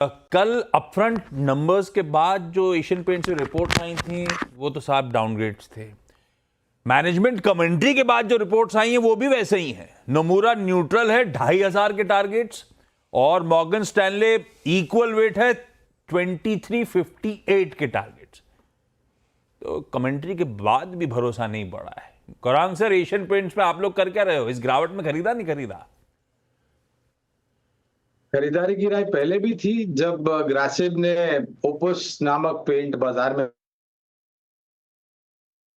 कल upfront numbers के बाद जो एशियन पेंट्स से रिपोर्ट्स आई थी वो तो साहब डाउनग्रेड्स थे। मैनेजमेंट कमेंट्री के बाद जो रिपोर्ट्स आई हैं वो भी वैसे ही हैं। नोमुरा न्यूट्रल है 2500 के टारगेट्स और मॉर्गन स्टैनले इक्वल वेट है 2358 के टारगेट्स। तो कमेंट्री के बाद भी भरोसा नहीं बढ़ा है। कुरान सर, एशियन पेंट्स में आप लोग कर क्या रहे हो? इस गिरावट में खरीदा नहीं खरीदा? खरीदारी की राय पहले भी थी जब ग्रासिम ने ओपुस नामक पेंट बाजार में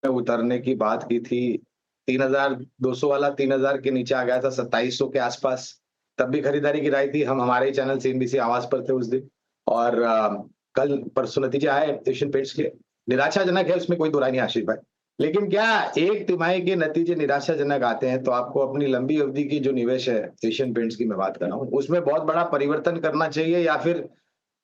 उतरने की बात की थी। 3200 वाला 3000 के नीचे आ गया था, 2700 के आसपास। तब भी खरीदारी की राय थी। हम हमारे चैनल सीएनबीसी आवाज पर थे उस दिन। और कल परसों नतीजे आए एशियन पेंट्स के। निराशाजनक है, उसमें कोई दो राय नहीं आशीष भाई। लेकिन क्या एक तिमाही के नतीजे निराशाजनक आते हैं तो आपको अपनी लंबी अवधि की जो निवेश है एशियन पेंट्स की मैं बात कर रहा हूँ, उसमें बहुत बड़ा परिवर्तन करना चाहिए या फिर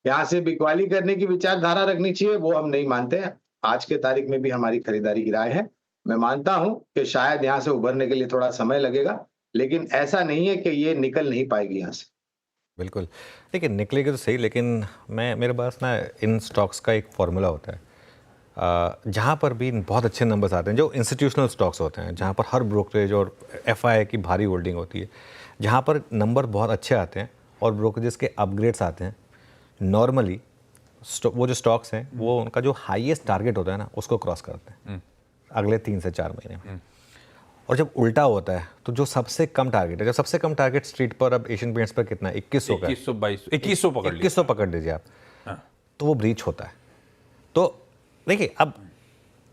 यहाँ से बिकवाली करने की विचारधारा रखनी चाहिए, वो हम नहीं मानते हैं। आज के तारीख में भी हमारी खरीदारी की राय है। मैं मानता हूं कि शायद यहाँ से उभरने के लिए थोड़ा समय लगेगा, लेकिन ऐसा नहीं है कि ये निकल नहीं पाएगी यहाँ से। बिल्कुल, देखिए निकलेगी तो सही, लेकिन मेरे पास ना इन स्टॉक्स का एक फॉर्मूला होता है। जहाँ पर भी बहुत अच्छे नंबर्स आते हैं, जो इंस्टीट्यूशनल स्टॉक्स होते हैं, जहाँ पर हर ब्रोकरेज और एफआई की भारी होल्डिंग होती है, जहाँ पर नंबर बहुत अच्छे आते हैं और ब्रोकरेजेस के अपग्रेड्स आते हैं, नॉर्मली वो जो स्टॉक्स हैं वो उनका जो हाईएस्ट टारगेट होता है ना उसको क्रॉस करते हैं अगले 3 से 4 महीने में। और जब उल्टा होता है तो जो सबसे कम टारगेट है, जब सबसे कम टारगेट स्ट्रीट पर अब एशियन पेंट्स पर कितना है, 2100 का, 2100 पकड़ लीजिए आप। हाँ। तो वो ब्रीच होता है। तो देखिए, अब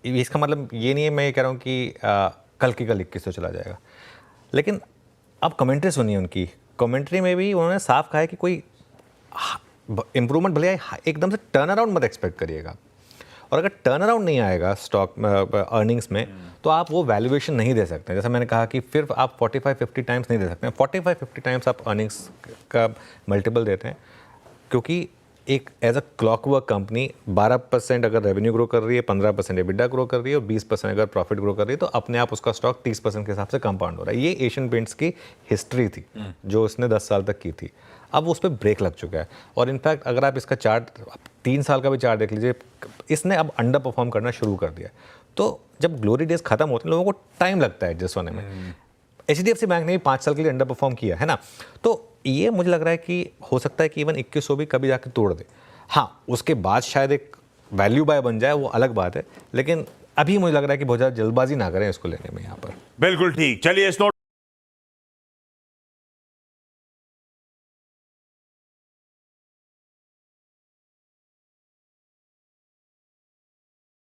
इसका मतलब ये नहीं है मैं ये कह रहा हूँ कि कल की कल 2100 चला जाएगा, लेकिन अब कमेंट्री सुनिए उनकी। कमेंट्री में भी उन्होंने साफ कहा है कि कोई इंप्रूवमेंट भले एकदम से टर्न अराउंड मत एक्सपेक्ट करिएगा, और अगर टर्न अराउंड नहीं आएगा स्टॉक अर्निंग्स में तो आप वो वैल्यूएशन नहीं दे सकते। जैसा मैंने कहा कि फिर आप 45-50 टाइम्स नहीं दे सकते हैं। 45-50 टाइम्स आप अर्निंग्स का मल्टीपल देते हैं, क्योंकि एक एज अ क्लॉकवर्क कंपनी 12% अगर रेवेन्यू ग्रो कर रही है, 15% एबिटा ग्रो कर रही है और 20% अगर प्रॉफिट ग्रो कर रही है, तो अपने आप उसका स्टॉक 30% के हिसाब से कंपाउंड हो रहा है। ये एशियन पेंट्स की हिस्ट्री थी जो उसने 10 साल तक की थी। अब उस पर ब्रेक लग चुका है। और इनफैक्ट अगर आप इसका चार्ट 3 साल का भी चार्ट देख लीजिए, इसने अब अंडर परफॉर्म करना शुरू कर दिया। तो जब ग्लोरी डेज खत्म होते हैं लोगों को टाइम लगता है एडजस्ट होने में। HDFC बैंक ने भी 5 साल के लिए अंडर परफॉर्म किया है ना। तो ये मुझे लग रहा है कि हो सकता है कि इवन 2100 भी कभी जाके तोड़ दे। हाँ, उसके बाद शायद एक वैल्यू बाय बन जाए, वो अलग बात है, लेकिन अभी मुझे लग रहा है कि बहुत ज़्यादा जल्दबाजी ना करें इसको लेने में यहाँ पर। बिल्कुल ठीक। चलिए इस